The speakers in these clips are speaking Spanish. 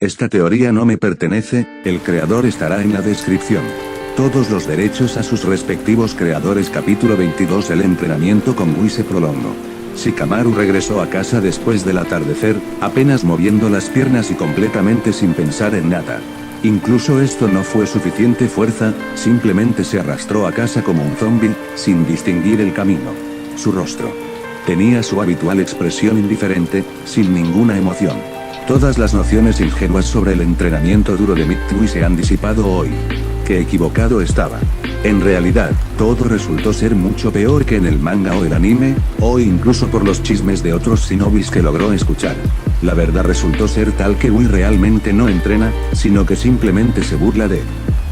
Esta teoría no me pertenece, el creador estará en la descripción. Todos los derechos a sus respectivos creadores. Capítulo 22. El entrenamiento con Wii se prolongó. Shikamaru regresó a casa después del atardecer, apenas moviendo las piernas y completamente sin pensar en nada. Incluso esto no fue suficiente fuerza, simplemente se arrastró a casa como un zombi, sin distinguir el camino. Su rostro tenía su habitual expresión indiferente, sin ninguna emoción. Todas las nociones ingenuas sobre el entrenamiento duro de Mitsui se han disipado hoy. Qué equivocado estaba. En realidad, todo resultó ser mucho peor que en el manga o el anime, o incluso por los chismes de otros shinobis que logró escuchar. La verdad resultó ser tal que Wii realmente no entrena, sino que simplemente se burla de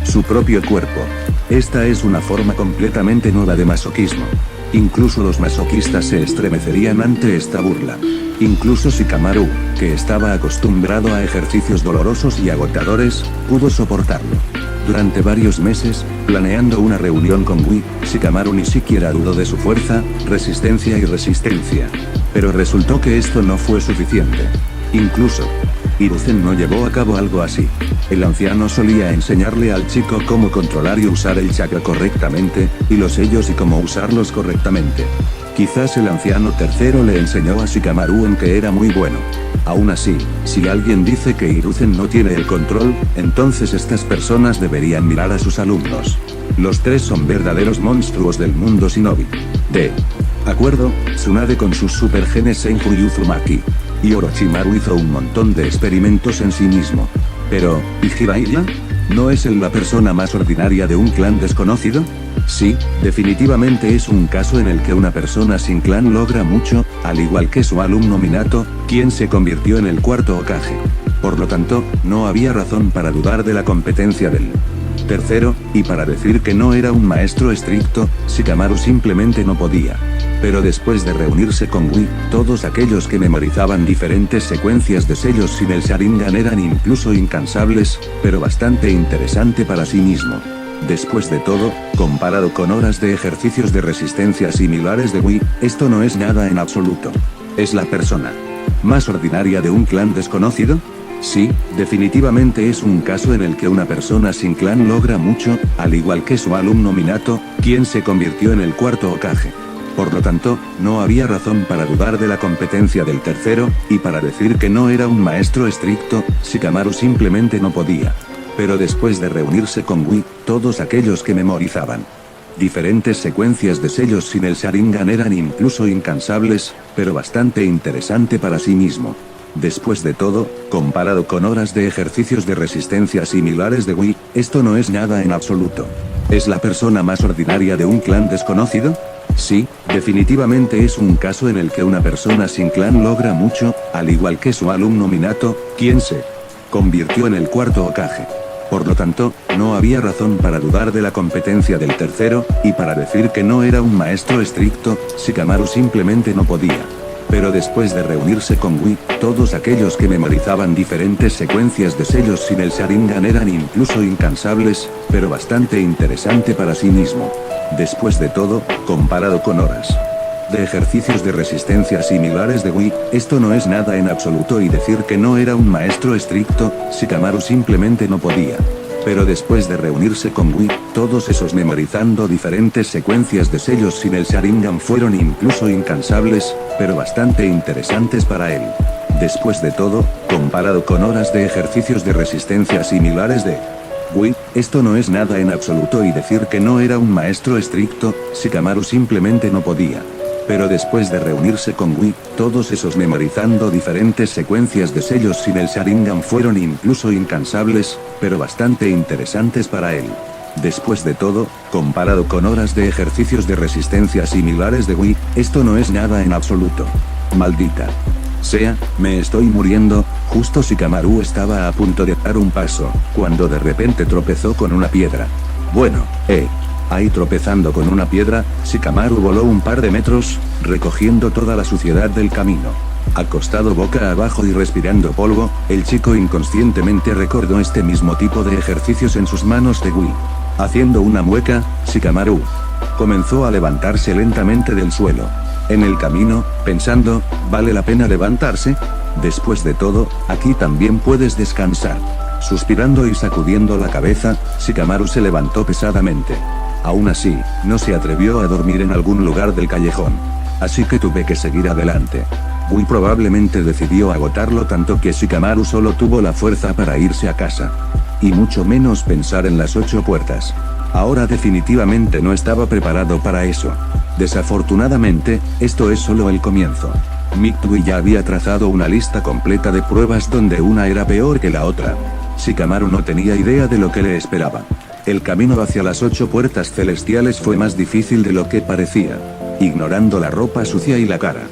su propio cuerpo. Esta es una forma completamente nueva de masoquismo. Incluso los masoquistas se estremecerían ante esta burla. Incluso Shikamaru, que estaba acostumbrado a ejercicios dolorosos y agotadores, pudo soportarlo. Durante varios meses, planeando una reunión con Wii, Shikamaru ni siquiera dudó de su fuerza, resistencia y resistencia. Pero resultó que esto no fue suficiente. Incluso Hiruzen no llevó a cabo algo así. El anciano solía enseñarle al chico cómo controlar y usar el chakra correctamente, y los sellos y cómo usarlos correctamente. Quizás el anciano tercero le enseñó a Shikamaru en que era muy bueno. Aún así, si alguien dice que Hiruzen no tiene el control, entonces estas personas deberían mirar a sus alumnos. Los tres son verdaderos monstruos del mundo shinobi. De acuerdo, Tsunade con sus supergenes Senju y Uzumaki. Y Orochimaru hizo un montón de experimentos en sí mismo. Pero, ¿y Jiraiya? ¿No es él la persona más ordinaria de un clan desconocido? Sí, definitivamente es un caso en el que una persona sin clan logra mucho, al igual que su alumno Minato, quien se convirtió en el cuarto Hokage. Por lo tanto, no había razón para dudar de la competencia del tercero, y para decir que no era un maestro estricto, Shikamaru simplemente no podía. Pero después de reunirse con Wii, todos aquellos que memorizaban diferentes secuencias de sellos sin el Sharingan eran incluso incansables, pero bastante interesante para sí mismo. Después de todo, comparado con horas de ejercicios de resistencia similares de Wii, esto no es nada en absoluto. ¿Es la persona más ordinaria de un clan desconocido? Sí, definitivamente es un caso en el que una persona sin clan logra mucho, al igual que su alumno Minato, quien se convirtió en el cuarto Hokage. Por lo tanto, no había razón para dudar de la competencia del tercero, y para decir que no era un maestro estricto, Shikamaru simplemente no podía. Pero después de reunirse con Wii, todos aquellos que memorizaban diferentes secuencias de sellos sin el Sharingan eran incluso incansables, pero bastante interesante para sí mismo. Después de todo, comparado con horas de ejercicios de resistencia similares de Wii, esto no es nada en absoluto. ¿Es la persona más ordinaria de un clan desconocido? Sí, definitivamente es un caso en el que una persona sin clan logra mucho, al igual que su alumno Minato, quien se convirtió en el cuarto Hokage. Por lo tanto, no había razón para dudar de la competencia del tercero, y para decir que no era un maestro estricto, Shikamaru simplemente no podía. Pero después de reunirse con Wii, todos aquellos que memorizaban diferentes secuencias de sellos sin el Sharingan eran incluso incansables, pero bastante interesante para sí mismo. Después de todo, comparado con horas de ejercicios de resistencia similares de Wii, esto no es nada en absoluto, y decir que no era un maestro estricto, Shikamaru simplemente no podía. Pero después de reunirse con Wii, todos esos memorizando diferentes secuencias de sellos sin el Sharingan fueron incluso incansables, pero bastante interesantes para él. Después de todo, comparado con horas de ejercicios de resistencia similares de Wii, esto no es nada en absoluto, y decir que no era un maestro estricto, Shikamaru simplemente no podía. Pero después de reunirse con Wii, todos esos memorizando diferentes secuencias de sellos sin el Sharingan fueron incluso incansables, pero bastante interesantes para él. Después de todo, comparado con horas de ejercicios de resistencia similares de Wii, esto no es nada en absoluto. Maldita sea, me estoy muriendo. Justo Shikamaru estaba a punto de dar un paso, cuando de repente tropezó con una piedra. Bueno, ahí tropezando con una piedra, Shikamaru voló un par de metros, recogiendo toda la suciedad del camino. Acostado boca abajo y respirando polvo, el chico inconscientemente recordó este mismo tipo de ejercicios en sus manos de Wii. Haciendo una mueca, Shikamaru comenzó a levantarse lentamente del suelo. En el camino, pensando, ¿vale la pena levantarse? Después de todo, aquí también puedes descansar. Suspirando y sacudiendo la cabeza, Shikamaru se levantó pesadamente. Aún así, no se atrevió a dormir en algún lugar del callejón. Así que tuve que seguir adelante. Muy probablemente decidió agotarlo tanto que Shikamaru solo tuvo la fuerza para irse a casa. Y mucho menos pensar en las 8 puertas. Ahora definitivamente no estaba preparado para eso. Desafortunadamente, esto es solo el comienzo. Mitsui ya había trazado una lista completa de pruebas donde una era peor que la otra. Shikamaru no tenía idea de lo que le esperaba. El camino hacia las 8 puertas celestiales fue más difícil de lo que parecía. Ignorando la ropa sucia y la cara,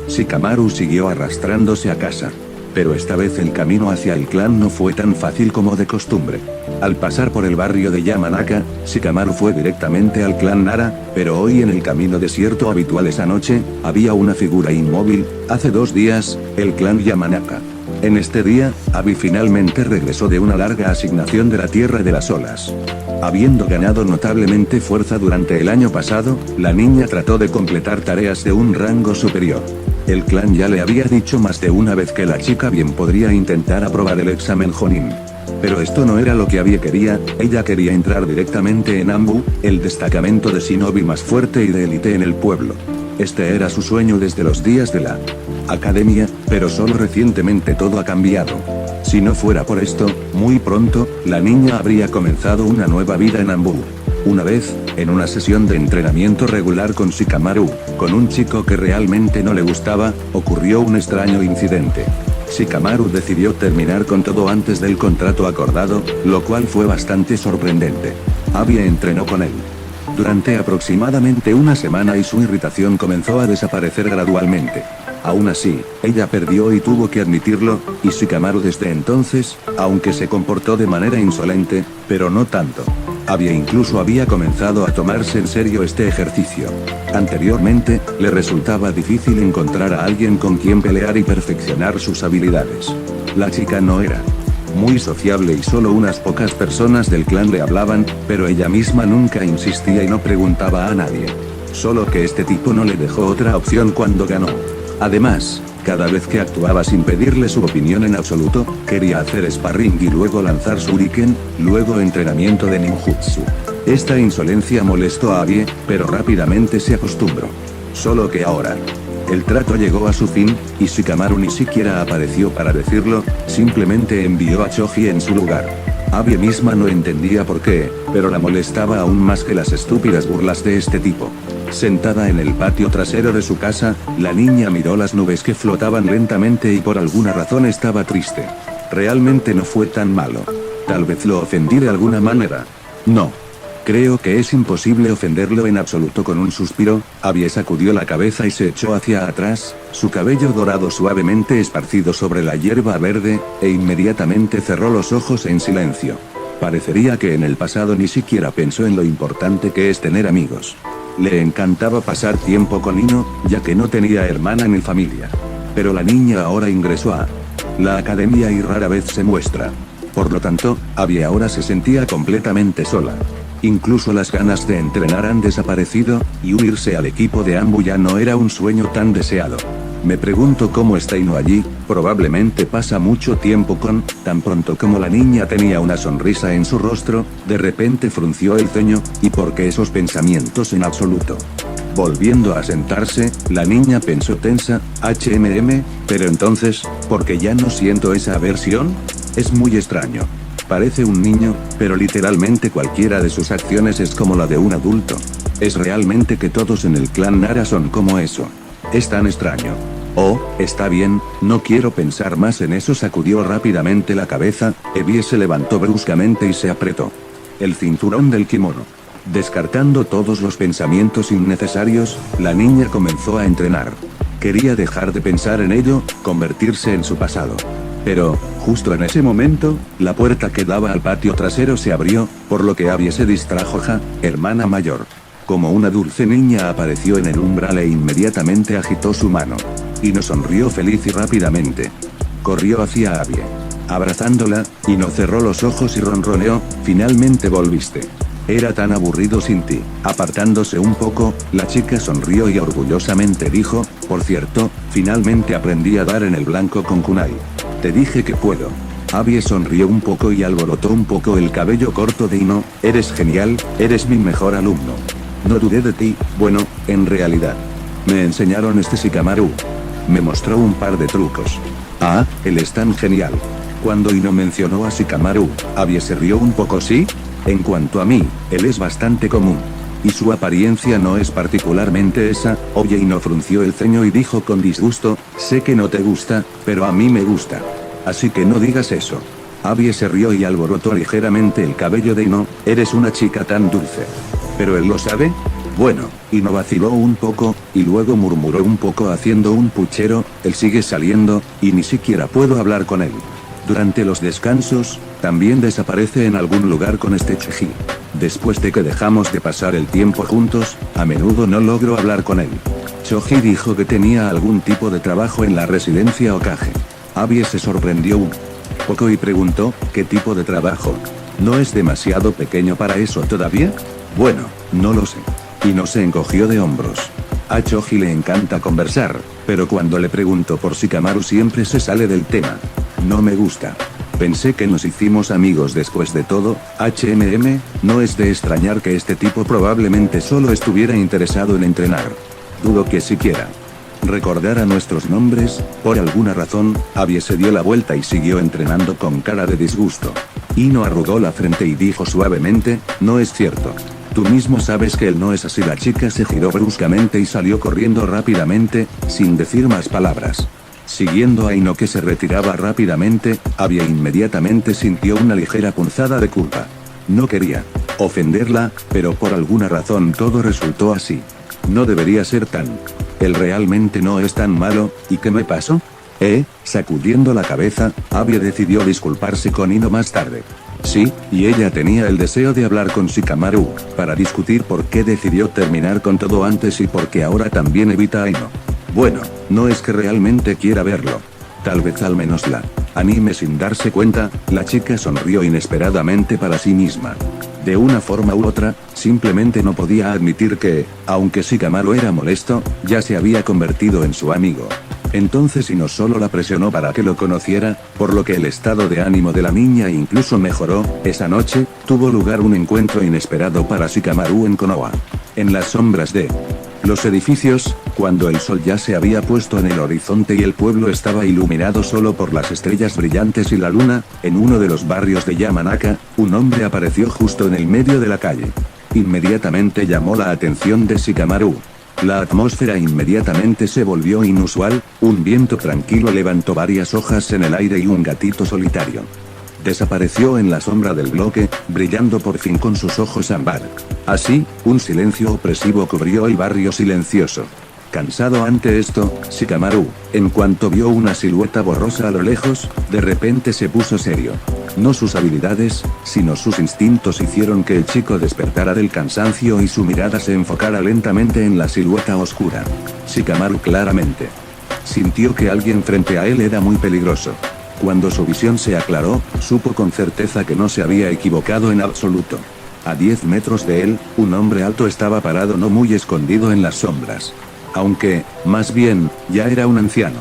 Shikamaru siguió arrastrándose a casa. Pero esta vez el camino hacia el clan no fue tan fácil como de costumbre. Al pasar por el barrio de Yamanaka, Shikamaru fue directamente al clan Nara, pero hoy en el camino desierto habitual esa noche, había una figura inmóvil. Hace 2 días, el clan Yamanaka. En este día, Abi finalmente regresó de una larga asignación de la Tierra de las Olas. Habiendo ganado notablemente fuerza durante el año pasado, la niña trató de completar tareas de un rango superior. El clan ya le había dicho más de una vez que la chica bien podría intentar aprobar el examen Jonin. Pero esto no era lo que Abi quería, ella quería entrar directamente en Anbu, el destacamento de shinobi más fuerte y de élite en el pueblo. Este era su sueño desde los días de la academia, pero solo recientemente todo ha cambiado. Si no fuera por esto, muy pronto, la niña habría comenzado una nueva vida en Anbu. Una vez, en una sesión de entrenamiento regular con Shikamaru, con un chico que realmente no le gustaba, ocurrió un extraño incidente. Shikamaru decidió terminar con todo antes del contrato acordado, lo cual fue bastante sorprendente. Abi entrenó con él durante aproximadamente una semana y su irritación comenzó a desaparecer gradualmente. Aún así, ella perdió y tuvo que admitirlo, y Shikamaru desde entonces, aunque se comportó de manera insolente, pero no tanto. Incluso había comenzado a tomarse en serio este ejercicio. Anteriormente, le resultaba difícil encontrar a alguien con quien pelear y perfeccionar sus habilidades. La chica no era muy sociable y solo unas pocas personas del clan le hablaban, pero ella misma nunca insistía y no preguntaba a nadie. Solo que este tipo no le dejó otra opción cuando ganó. Además, cada vez que actuaba sin pedirle su opinión en absoluto, quería hacer sparring y luego lanzar shuriken, luego entrenamiento de ninjutsu. Esta insolencia molestó a Abi, pero rápidamente se acostumbró. Solo que ahora, el trato llegó a su fin, y Shikamaru ni siquiera apareció para decirlo, simplemente envió a Choji en su lugar. Abi misma no entendía por qué, pero la molestaba aún más que las estúpidas burlas de este tipo. Sentada en el patio trasero de su casa, la niña miró las nubes que flotaban lentamente y por alguna razón estaba triste. Realmente no fue tan malo. Tal vez lo ofendí de alguna manera. No. Creo que es imposible ofenderlo en absoluto. Con un suspiro, Abi sacudió la cabeza y se echó hacia atrás, su cabello dorado suavemente esparcido sobre la hierba verde, e inmediatamente cerró los ojos en silencio. Parecería que en el pasado ni siquiera pensó en lo importante que es tener amigos. Le encantaba pasar tiempo con Ino, ya que no tenía hermana ni familia. Pero la niña ahora ingresó a la academia y rara vez se muestra. Por lo tanto, Abi ahora se sentía completamente sola. Incluso las ganas de entrenar han desaparecido, y unirse al equipo de Anbu ya no era un sueño tan deseado. Me pregunto cómo está Ino allí, probablemente pasa mucho tiempo con. Tan pronto como la niña tenía una sonrisa en su rostro, de repente frunció el ceño, y ¿por qué esos pensamientos en absoluto? Volviendo a sentarse, la niña pensó tensa, pero entonces, ¿por qué ya no siento esa aversión? Es muy extraño. Parece un niño, pero literalmente cualquiera de sus acciones es como la de un adulto. Es realmente que todos en el clan Nara son como eso. Es tan extraño. Oh, está bien, no quiero pensar más en eso. Sacudió rápidamente la cabeza, Abi se levantó bruscamente y se apretó el cinturón del kimono. Descartando todos los pensamientos innecesarios, la niña comenzó a entrenar. Quería dejar de pensar en ello, convertirse en su pasado. Pero, justo en ese momento, la puerta que daba al patio trasero se abrió, por lo que Abi se distrajo. Hermana mayor. Como una dulce niña apareció en el umbral e inmediatamente agitó su mano. Ino sonrió feliz y rápidamente corrió hacia Abi. Abrazándola, Ino cerró los ojos y ronroneó, finalmente volviste. Era tan aburrido sin ti. Apartándose un poco, la chica sonrió y orgullosamente dijo, por cierto, finalmente aprendí a dar en el blanco con kunai. Te dije que puedo. Abby sonrió un poco y alborotó un poco el cabello corto de Ino, eres genial, eres mi mejor alumno. No dudé de ti, bueno, en realidad. Me enseñaron este Shikamaru. Me mostró un par de trucos. Ah, él es tan genial. Cuando Ino mencionó a Shikamaru, Abby se rió un poco, ¿sí? En cuanto a mí, él es bastante común. Y su apariencia no es particularmente esa. Oye, Ino frunció el ceño y dijo con disgusto, sé que no te gusta, pero a mí me gusta. Así que no digas eso. Abby se rió y alborotó ligeramente el cabello de Ino, eres una chica tan dulce. ¿Pero él lo sabe? Bueno, Ino vaciló un poco, y luego murmuró un poco haciendo un puchero, él sigue saliendo, y ni siquiera puedo hablar con él. Durante los descansos, también desaparece en algún lugar con este Cheji. Después de que dejamos de pasar el tiempo juntos, a menudo no logro hablar con él. Choji dijo que tenía algún tipo de trabajo en la residencia Okage. Abby se sorprendió un poco y preguntó, ¿qué tipo de trabajo? ¿No es demasiado pequeño para eso todavía? Bueno, no lo sé. Y no se encogió de hombros. A Choji le encanta conversar, pero cuando le pregunto por Shikamaru siempre se sale del tema. No me gusta. Pensé que nos hicimos amigos después de todo, no es de extrañar que este tipo probablemente solo estuviera interesado en entrenar. Dudo que siquiera recordara nuestros nombres, por alguna razón, Abby se dio la vuelta y siguió entrenando con cara de disgusto. Ino arrugó la frente y dijo suavemente, no es cierto. Tú mismo sabes que él no es así. La chica se giró bruscamente y salió corriendo rápidamente, sin decir más palabras. Siguiendo a Ino que se retiraba rápidamente, Abby inmediatamente sintió una ligera punzada de culpa. No quería ofenderla, pero por alguna razón todo resultó así. No debería ser tan. Él realmente no es tan malo, ¿y qué me pasó? Sacudiendo la cabeza, Abby decidió disculparse con Ino más tarde. Sí, y ella tenía el deseo de hablar con Shikamaru, para discutir por qué decidió terminar con todo antes y por qué ahora también evita a Ino. Bueno, no es que realmente quiera verlo. Tal vez al menos la anime sin darse cuenta, la chica sonrió inesperadamente para sí misma. De una forma u otra, simplemente no podía admitir que, aunque Shikamaru era molesto, ya se había convertido en su amigo. Entonces Ino solo la presionó para que lo conociera, por lo que el estado de ánimo de la niña incluso mejoró. Esa noche, tuvo lugar un encuentro inesperado para Shikamaru en Konoha. En las sombras de los edificios, cuando el sol ya se había puesto en el horizonte y el pueblo estaba iluminado solo por las estrellas brillantes y la luna, en uno de los barrios de Yamanaka, un hombre apareció justo en el medio de la calle. Inmediatamente llamó la atención de Shikamaru. La atmósfera inmediatamente se volvió inusual, un viento tranquilo levantó varias hojas en el aire y un gatito solitario desapareció en la sombra del bloque, brillando por fin con sus ojos ámbar. Así, un silencio opresivo cubrió el barrio silencioso. Cansado ante esto, Shikamaru, en cuanto vio una silueta borrosa a lo lejos, de repente se puso serio. No sus habilidades, sino sus instintos hicieron que el chico despertara del cansancio y su mirada se enfocara lentamente en la silueta oscura. Shikamaru claramente sintió que alguien frente a él era muy peligroso. Cuando su visión se aclaró, supo con certeza que no se había equivocado en absoluto. A 10 metros de él, un hombre alto estaba parado no muy escondido en las sombras. Aunque, más bien, ya era un anciano.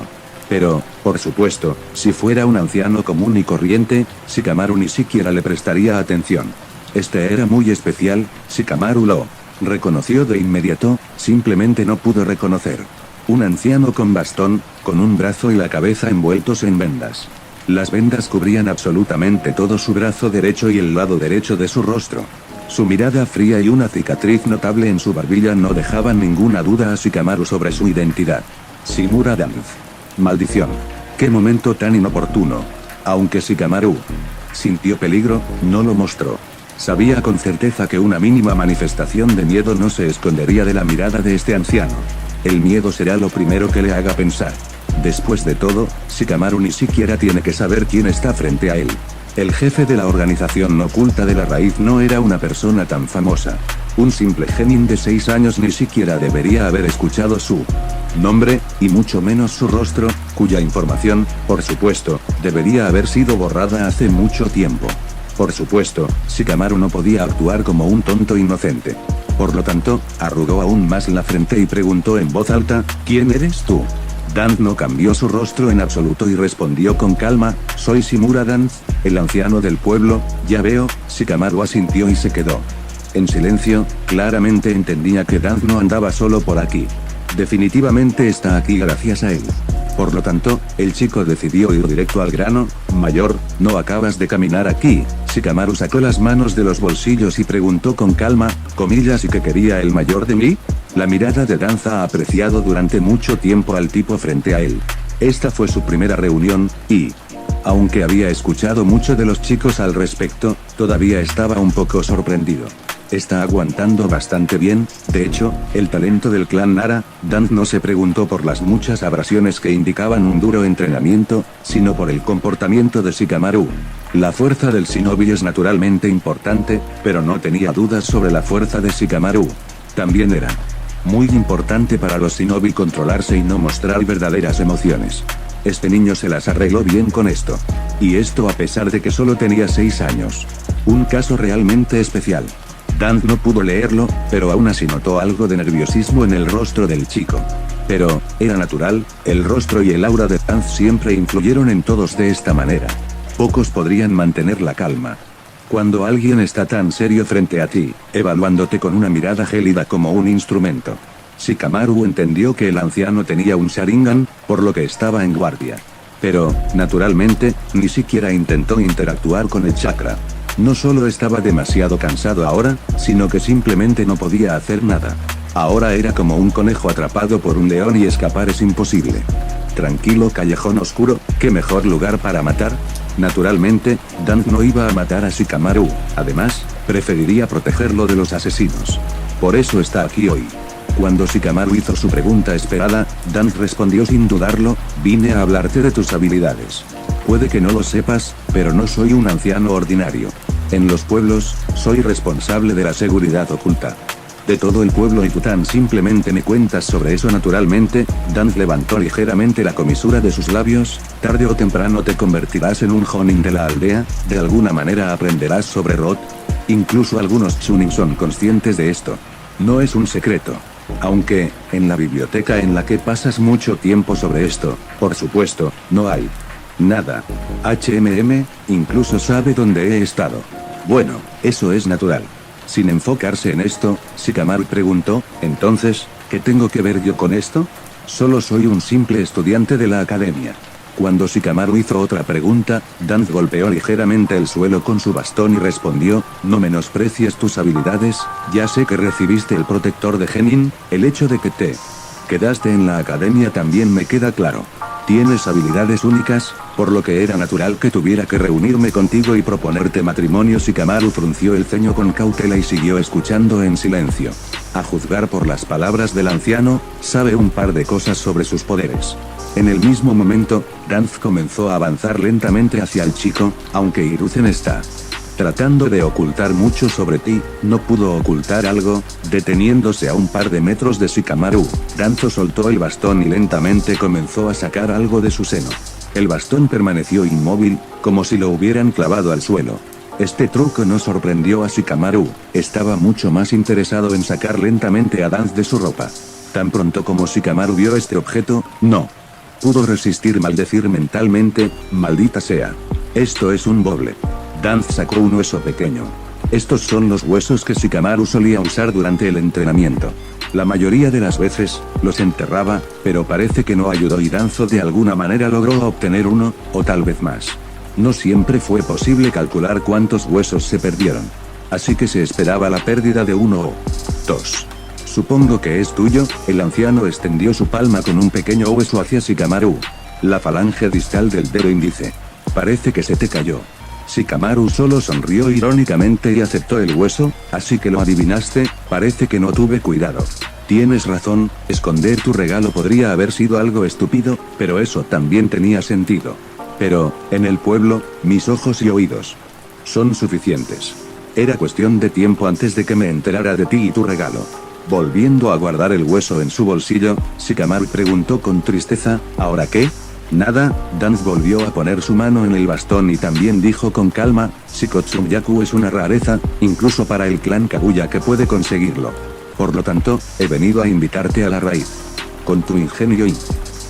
Pero, por supuesto, si fuera un anciano común y corriente, Shikamaru ni siquiera le prestaría atención. Este era muy especial, Shikamaru lo reconoció de inmediato, simplemente no pudo reconocer. Un anciano con bastón, con un brazo y la cabeza envueltos en vendas. Las vendas cubrían absolutamente todo su brazo derecho y el lado derecho de su rostro. Su mirada fría y una cicatriz notable en su barbilla no dejaban ninguna duda a Shikamaru sobre su identidad. Shimura Danz. Maldición. Qué momento tan inoportuno. Aunque Shikamaru sintió peligro, no lo mostró. Sabía con certeza que una mínima manifestación de miedo no se escondería de la mirada de este anciano. El miedo será lo primero que le haga pensar. Después de todo, Shikamaru ni siquiera tiene que saber quién está frente a él. El jefe de la organización oculta de la raíz no era una persona tan famosa. Un simple genin de 6 años ni siquiera debería haber escuchado su nombre, y mucho menos su rostro, cuya información, por supuesto, debería haber sido borrada hace mucho tiempo. Por supuesto, Shikamaru no podía actuar como un tonto inocente. Por lo tanto, arrugó aún más la frente y preguntó en voz alta, ¿quién eres tú? Dance no cambió su rostro en absoluto y respondió con calma, soy Shimura Dance, el anciano del pueblo, ya veo. Shikamaru asintió y se quedó en silencio, claramente entendía que Dance no andaba solo por aquí. Definitivamente está aquí gracias a él. Por lo tanto, el chico decidió ir directo al grano, mayor, ¿no acabas de caminar aquí? Shikamaru sacó las manos de los bolsillos y preguntó con calma, comillas, ¿y qué quería el mayor de mí? La mirada de Dance ha apreciado durante mucho tiempo al tipo frente a él. Esta fue su primera reunión, y, aunque había escuchado mucho de los chicos al respecto, todavía estaba un poco sorprendido. Está aguantando bastante bien, de hecho, el talento del clan Nara. Dance no se preguntó por las muchas abrasiones que indicaban un duro entrenamiento, sino por el comportamiento de Shikamaru. La fuerza del shinobi es naturalmente importante, pero no tenía dudas sobre la fuerza de Shikamaru. También era muy importante para los shinobi controlarse y no mostrar verdaderas emociones. Este niño se las arregló bien con esto. Y esto a pesar de que solo tenía 6 años. Un caso realmente especial. Dance no pudo leerlo, pero aún así notó algo de nerviosismo en el rostro del chico. Pero, era natural, el rostro y el aura de Dance siempre influyeron en todos de esta manera. Pocos podrían mantener la calma. Cuando alguien está tan serio frente a ti, evaluándote con una mirada gélida como un instrumento. Shikamaru entendió que el anciano tenía un Sharingan, por lo que estaba en guardia. Pero, naturalmente, ni siquiera intentó interactuar con el chakra. No solo estaba demasiado cansado ahora, sino que simplemente no podía hacer nada. Ahora era como un conejo atrapado por un león y escapar es imposible. Tranquilo callejón oscuro, ¿qué mejor lugar para matar? Naturalmente, Dance no iba a matar a Shikamaru, además, preferiría protegerlo de los asesinos. Por eso está aquí hoy. Cuando Shikamaru hizo su pregunta esperada, Dance respondió sin dudarlo, vine a hablarte de tus habilidades. Puede que no lo sepas, pero no soy un anciano ordinario. En los pueblos, soy responsable de la seguridad oculta. De todo el pueblo y tú tan simplemente me cuentas sobre eso naturalmente. Dance levantó ligeramente la comisura de sus labios, tarde o temprano te convertirás en un Jonin de la aldea, de alguna manera aprenderás sobre Rot. Incluso algunos Chunin son conscientes de esto. No es un secreto. Aunque, en la biblioteca en la que pasas mucho tiempo sobre esto, por supuesto, no hay nada. Incluso sabe dónde he estado. Bueno, eso es natural. Sin enfocarse en esto, Shikamaru preguntó, entonces, ¿qué tengo que ver yo con esto? Solo soy un simple estudiante de la academia. Cuando Shikamaru hizo otra pregunta, Dance golpeó ligeramente el suelo con su bastón y respondió, no menosprecies tus habilidades, ya sé que recibiste el protector de Genin, el hecho de que te quedaste en la academia también me queda claro. Tienes habilidades únicas, por lo que era natural que tuviera que reunirme contigo y proponerte matrimonio. Shikamaru frunció el ceño con cautela y siguió escuchando en silencio. A juzgar por las palabras del anciano, sabe un par de cosas sobre sus poderes. En el mismo momento, Dance comenzó a avanzar lentamente hacia el chico, aunque Hiruzen está tratando de ocultar mucho sobre ti, no pudo ocultar algo. Deteniéndose a un par de metros de Shikamaru, Danzo soltó el bastón y lentamente comenzó a sacar algo de su seno. El bastón permaneció inmóvil, como si lo hubieran clavado al suelo. Este truco no sorprendió a Shikamaru, estaba mucho más interesado en sacar lentamente a Dance de su ropa. Tan pronto como Shikamaru vio este objeto, no pudo resistir maldecir mentalmente, maldita sea. Esto es un boble. Dance sacó un hueso pequeño. Estos son los huesos que Shikamaru solía usar durante el entrenamiento. La mayoría de las veces, los enterraba, pero parece que no ayudó y Danzo de alguna manera logró obtener uno, o tal vez más. No siempre fue posible calcular cuántos huesos se perdieron. Así que se esperaba la pérdida de uno o dos. Supongo que es tuyo. El anciano extendió su palma con un pequeño hueso hacia Shikamaru. La falange distal del dedo índice. Parece que se te cayó. Shikamaru solo sonrió irónicamente y aceptó el hueso, así que lo adivinaste, parece que no tuve cuidado. Tienes razón, esconder tu regalo podría haber sido algo estúpido, pero eso también tenía sentido. Pero, en el pueblo, mis ojos y oídos son suficientes. Era cuestión de tiempo antes de que me enterara de ti y tu regalo. Volviendo a guardar el hueso en su bolsillo, Shikamaru preguntó con tristeza, ¿ahora qué? Nada, Danz volvió a poner su mano en el bastón y también dijo con calma, Shikotsuyaku es una rareza, incluso para el clan Kaguya que puede conseguirlo. Por lo tanto, he venido a invitarte a la raíz. Con tu ingenio y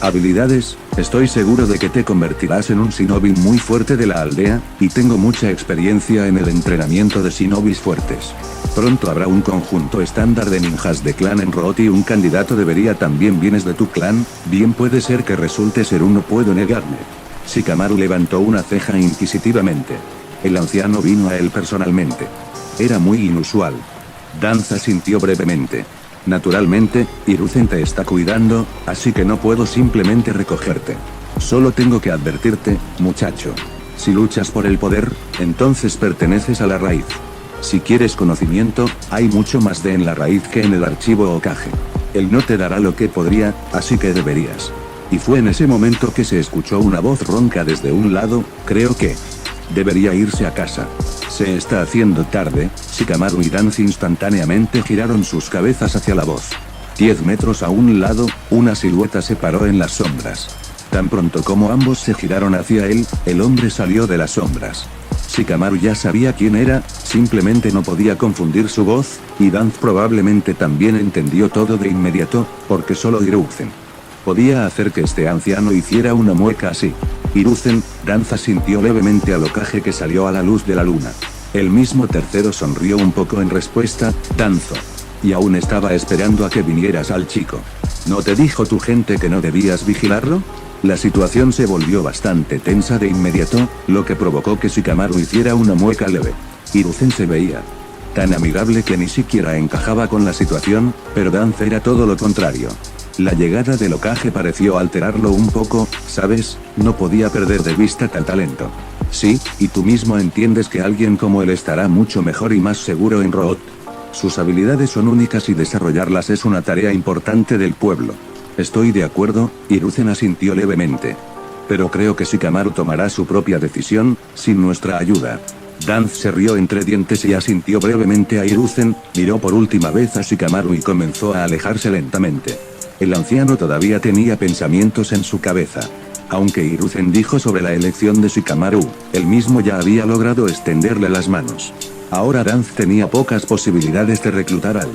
habilidades, estoy seguro de que te convertirás en un shinobi muy fuerte de la aldea, y tengo mucha experiencia en el entrenamiento de shinobis fuertes. Pronto habrá un conjunto estándar de ninjas de clan en Root y un candidato debería también vienes de tu clan, bien puede ser que resulte ser uno, puedo negarme. Shikamaru levantó una ceja inquisitivamente. El anciano vino a él personalmente. Era muy inusual. Danza sintió brevemente. Naturalmente, Hiruzen te está cuidando, así que no puedo simplemente recogerte. Solo tengo que advertirte, muchacho. Si luchas por el poder, entonces perteneces a la raíz. Si quieres conocimiento, hay mucho más de en la raíz que en el archivo Hokage. Él no te dará lo que podría, así que deberías. Y fue en ese momento que se escuchó una voz ronca desde un lado, creo que debería irse a casa. Se está haciendo tarde. Shikamaru y Danz instantáneamente giraron sus cabezas hacia la voz. 10 metros a un lado, una silueta se paró en las sombras. Tan pronto como ambos se giraron hacia él, el hombre salió de las sombras. Shikamaru ya sabía quién era, simplemente no podía confundir su voz, y Danz probablemente también entendió todo de inmediato, porque solo Hiruzen podía hacer que este anciano hiciera una mueca así. Hiruzen, Danza sintió levemente al Hokage que salió a la luz de la luna. El mismo tercero sonrió un poco en respuesta, Danzo. Y aún estaba esperando a que vinieras al chico. ¿No te dijo tu gente que no debías vigilarlo? La situación se volvió bastante tensa de inmediato, lo que provocó que Shikamaru hiciera una mueca leve. Hiruzen se veía tan amigable que ni siquiera encajaba con la situación, pero Danza era todo lo contrario. La llegada del Hokage pareció alterarlo un poco, ¿sabes? No podía perder de vista tal talento. Sí, y tú mismo entiendes que alguien como él estará mucho mejor y más seguro en Root. Sus habilidades son únicas y desarrollarlas es una tarea importante del pueblo. Estoy de acuerdo, Hiruzen asintió levemente. Pero creo que Shikamaru tomará su propia decisión, sin nuestra ayuda. Danz se rió entre dientes y asintió brevemente a Hiruzen, miró por última vez a Shikamaru y comenzó a alejarse lentamente. El anciano todavía tenía pensamientos en su cabeza. Aunque Hiruzen dijo sobre la elección de Shikamaru, él mismo ya había logrado extenderle las manos. Ahora Danz tenía pocas posibilidades de reclutar al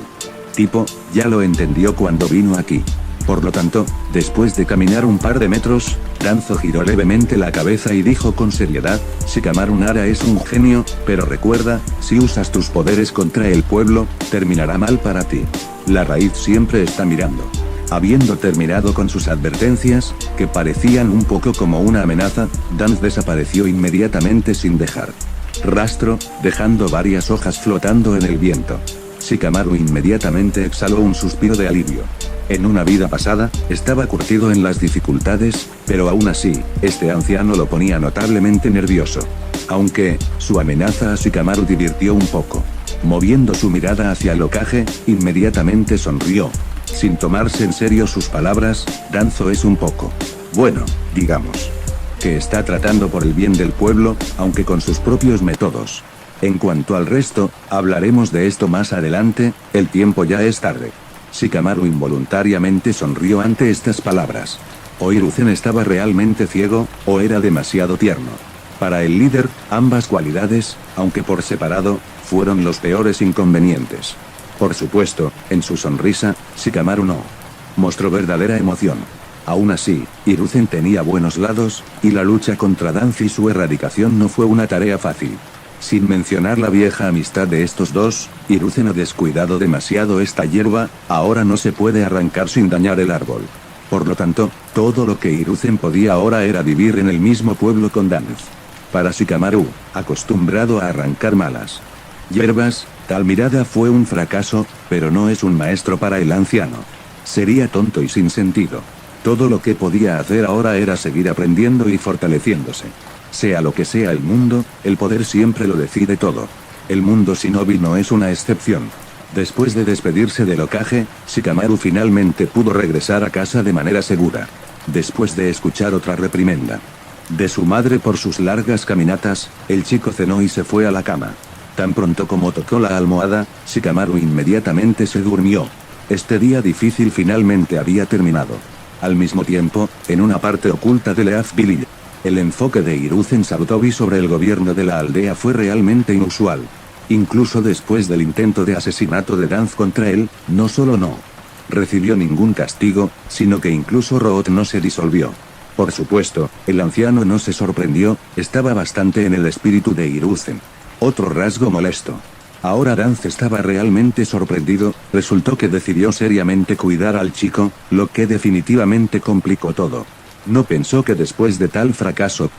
tipo, ya lo entendió cuando vino aquí. Por lo tanto, después de caminar un par de metros, Danzo giró levemente la cabeza y dijo con seriedad, Shikamaru Nara es un genio, pero recuerda, si usas tus poderes contra el pueblo, terminará mal para ti. La raíz siempre está mirando. Habiendo terminado con sus advertencias, que parecían un poco como una amenaza, Danz desapareció inmediatamente sin dejar rastro, dejando varias hojas flotando en el viento. Shikamaru inmediatamente exhaló un suspiro de alivio. En una vida pasada, estaba curtido en las dificultades, pero aún así, este anciano lo ponía notablemente nervioso. Aunque, su amenaza a Shikamaru divirtió un poco. Moviendo su mirada hacia el Hokage, inmediatamente sonrió. Sin tomarse en serio sus palabras, Danzo es un poco bueno, digamos. Que está tratando por el bien del pueblo, aunque con sus propios métodos. En cuanto al resto, hablaremos de esto más adelante, el tiempo ya es tarde. Shikamaru involuntariamente sonrió ante estas palabras. O Hiruzen estaba realmente ciego, o era demasiado tierno. Para el líder, ambas cualidades, aunque por separado, fueron los peores inconvenientes. Por supuesto, en su sonrisa, Shikamaru no mostró verdadera emoción. Aún así, Hiruzen tenía buenos lados, y la lucha contra Danz y su erradicación no fue una tarea fácil. Sin mencionar la vieja amistad de estos dos, Hiruzen ha descuidado demasiado esta hierba, ahora no se puede arrancar sin dañar el árbol. Por lo tanto, todo lo que Hiruzen podía ahora era vivir en el mismo pueblo con Danz. Para Shikamaru, acostumbrado a arrancar malas hierbas, tal mirada fue un fracaso, pero no es un maestro para el anciano. Sería tonto y sin sentido. Todo lo que podía hacer ahora era seguir aprendiendo y fortaleciéndose. Sea lo que sea el mundo, el poder siempre lo decide todo. El mundo shinobi no es una excepción. Después de despedirse del Hokage, Shikamaru finalmente pudo regresar a casa de manera segura. Después de escuchar otra reprimenda de su madre por sus largas caminatas, el chico cenó y se fue a la cama. Tan pronto como tocó la almohada, Shikamaru inmediatamente se durmió. Este día difícil finalmente había terminado. Al mismo tiempo, en una parte oculta de Leafville, el enfoque de Hiruzen Sarutobi sobre el gobierno de la aldea fue realmente inusual. Incluso después del intento de asesinato de Danz contra él, no solo no recibió ningún castigo, sino que incluso Root no se disolvió. Por supuesto, el anciano no se sorprendió, estaba bastante en el espíritu de Hiruzen. Otro rasgo molesto. Ahora Danz estaba realmente sorprendido, resultó que decidió seriamente cuidar al chico, lo que definitivamente complicó todo. No pensó que después de tal fracaso,